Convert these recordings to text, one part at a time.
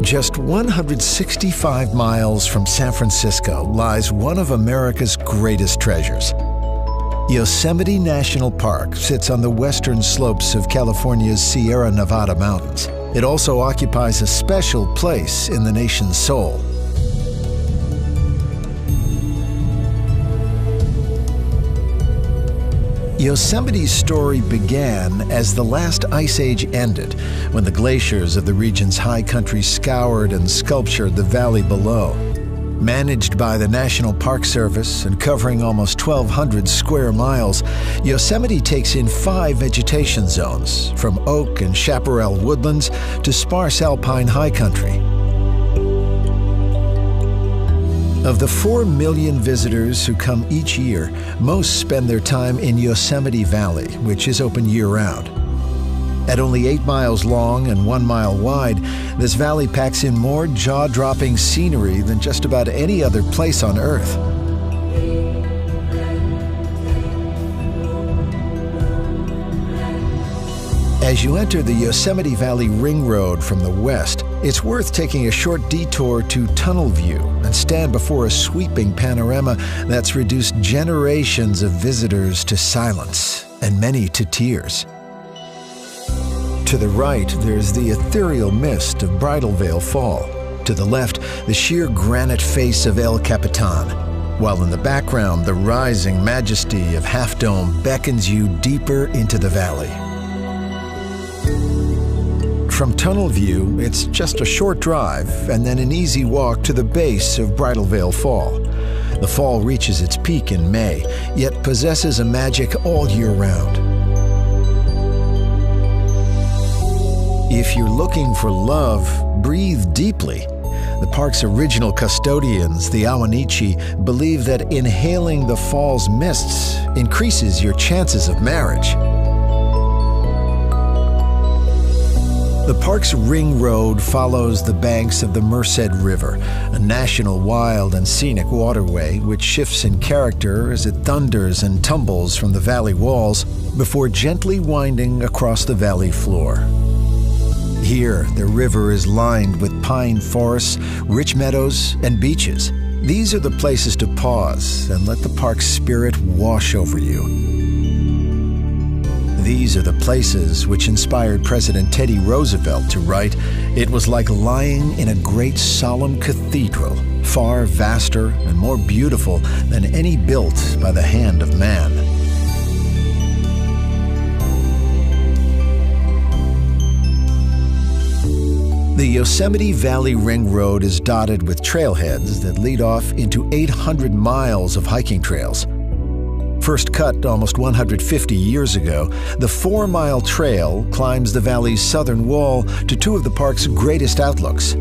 Just 165 miles from San Francisco lies one of America's greatest treasures. Yosemite National Park sits on the western slopes of California's Sierra Nevada mountains. It also occupies a special place in the nation's soul. Yosemite's story began as the last ice age ended, when the glaciers of the region's high country scoured and sculptured the valley below. Managed by the National Park Service and covering almost 1,200 square miles, Yosemite takes in 5 vegetation zones, from oak and chaparral woodlands to sparse alpine high country. Of the 4 million visitors who come each year, most spend their time in Yosemite Valley, which is open year-round. At only 8 miles long and 1 mile wide, this valley packs in more jaw-dropping scenery than just about any other place on Earth. As you enter the Yosemite Valley Ring Road from the west, it's worth taking a short detour to Tunnel View and stand before a sweeping panorama that's reduced generations of visitors to silence and many to tears. To the right, there's the ethereal mist of Bridal Veil Fall. To the left, the sheer granite face of El Capitan, while in the background, the rising majesty of Half Dome beckons you deeper into the valley. From Tunnel View, it's just a short drive and then an easy walk to the base of Bridal Veil Fall. The fall reaches its peak in May, yet possesses a magic all year round. If you're looking for love, breathe deeply. The park's original custodians, the Awanichi, believe that inhaling the fall's mists increases your chances of marriage. The park's ring road follows the banks of the Merced River, a national wild and scenic waterway which shifts in character as it thunders and tumbles from the valley walls before gently winding across the valley floor. Here, the river is lined with pine forests, rich meadows, and beaches. These are the places to pause and let the park's spirit wash over you. These are the places which inspired President Teddy Roosevelt to write, "It was like lying in a great solemn cathedral, far vaster and more beautiful than any built by the hand of man." The Yosemite Valley Ring Road is dotted with trailheads that lead off into 800 miles of hiking trails. First cut almost 150 years ago, the 4-mile trail climbs the valley's southern wall to 2 of the park's greatest outlooks.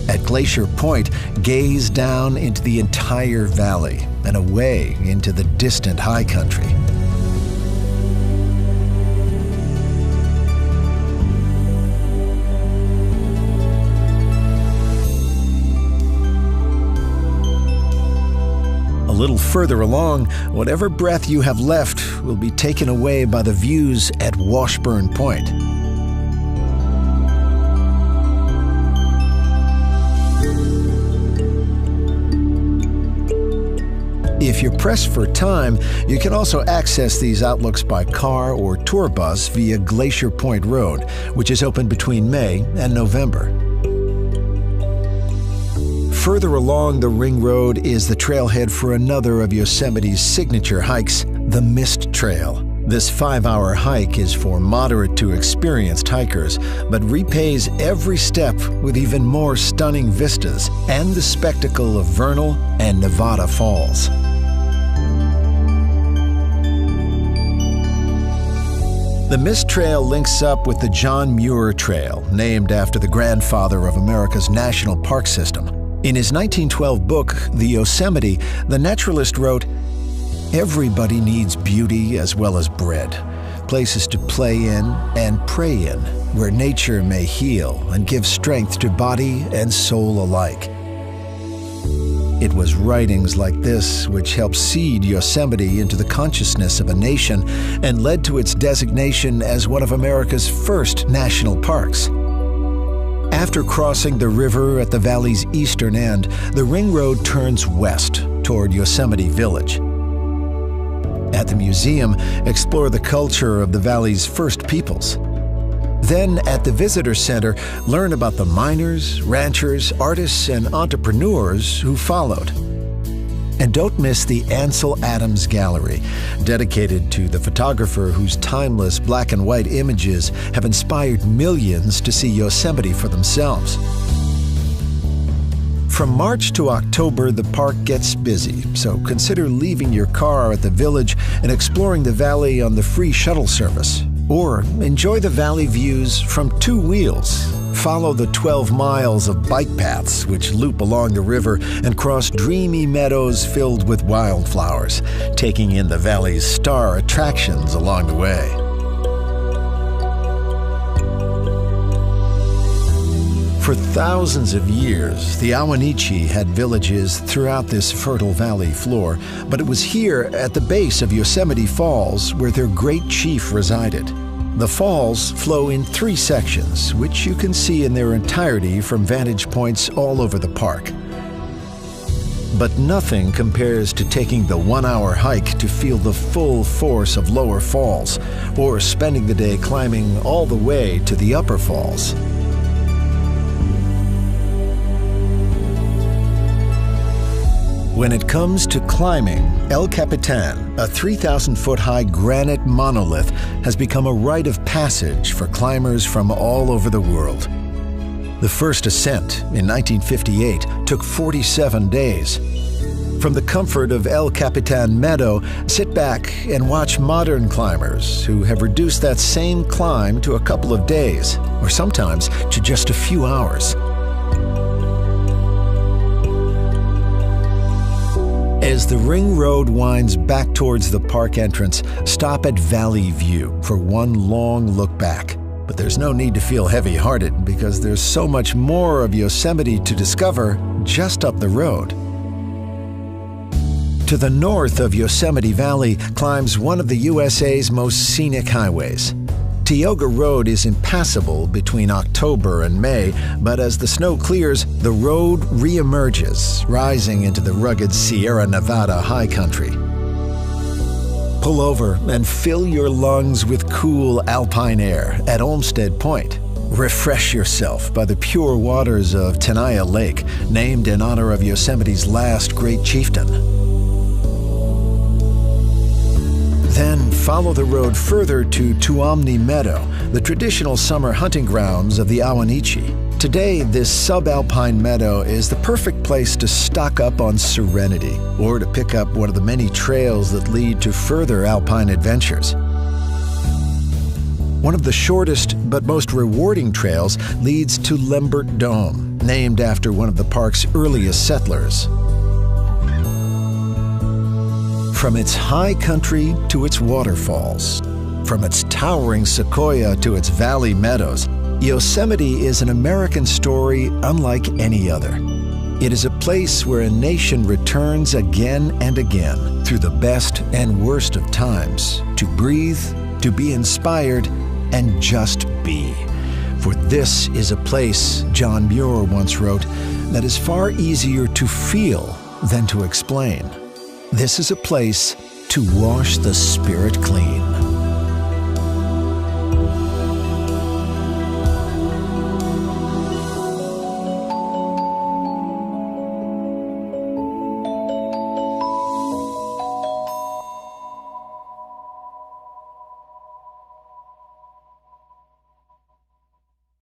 At Glacier Point, gaze down into the entire valley and away into the distant high country. A little further along, whatever breath you have left will be taken away by the views at Washburn Point. If you're pressed for time, you can also access these outlooks by car or tour bus via Glacier Point Road, which is open between May and November. Further along the Ring Road is the trailhead for another of Yosemite's signature hikes, the Mist Trail. This 5-hour hike is for moderate to experienced hikers, but repays every step with even more stunning vistas and the spectacle of Vernal and Nevada Falls. The Mist Trail links up with the John Muir Trail, named after the grandfather of America's national park system. In his 1912 book, The Yosemite, the naturalist wrote, "Everybody needs beauty as well as bread, places to play in and pray in, where nature may heal and give strength to body and soul alike." It was writings like this which helped seed Yosemite into the consciousness of a nation and led to its designation as one of America's first national parks. After crossing the river at the valley's eastern end, the ring road turns west toward Yosemite Village. At the museum, explore the culture of the valley's first peoples. Then, at the visitor center, learn about the miners, ranchers, artists, and entrepreneurs who followed. And don't miss the Ansel Adams Gallery, dedicated to the photographer whose timeless black and white images have inspired millions to see Yosemite for themselves. From March to October, the park gets busy, so consider leaving your car at the village and exploring the valley on the free shuttle service. Or enjoy the valley views from two wheels. Follow the 12 miles of bike paths which loop along the river and cross dreamy meadows filled with wildflowers, taking in the valley's star attractions along the way. For thousands of years, the Awanichi had villages throughout this fertile valley floor, but it was here at the base of Yosemite Falls where their great chief resided. The falls flow in 3 sections, which you can see in their entirety from vantage points all over the park. But nothing compares to taking the 1-hour hike to feel the full force of lower falls, or spending the day climbing all the way to the upper falls. When it comes to climbing, El Capitan, a 3,000-foot-high granite monolith, has become a rite of passage for climbers from all over the world. The first ascent, in 1958, took 47 days. From the comfort of El Capitan Meadow, sit back and watch modern climbers who have reduced that same climb to a couple of days, or sometimes to just a few hours. As the ring road winds back towards the park entrance, stop at Valley View for one long look back. But there's no need to feel heavy-hearted because there's so much more of Yosemite to discover just up the road. To the north of Yosemite Valley climbs one of the USA's most scenic highways. Tioga Road is impassable between October and May, but as the snow clears, the road reemerges, rising into the rugged Sierra Nevada high country. Pull over and fill your lungs with cool alpine air at Olmsted Point. Refresh yourself by the pure waters of Tenaya Lake, named in honor of Yosemite's last great chieftain. Then follow the road further to Tuamni Meadow, the traditional summer hunting grounds of the Awanichi. Today, this subalpine meadow is the perfect place to stock up on serenity or to pick up one of the many trails that lead to further alpine adventures. One of the shortest but most rewarding trails leads to Lembert Dome, named after one of the park's earliest settlers. From its high country to its waterfalls, from its towering sequoia to its valley meadows, Yosemite is an American story unlike any other. It is a place where a nation returns again and again through the best and worst of times to breathe, to be inspired, and just be. For this is a place, John Muir once wrote, that is far easier to feel than to explain. This is a place to wash the spirit clean.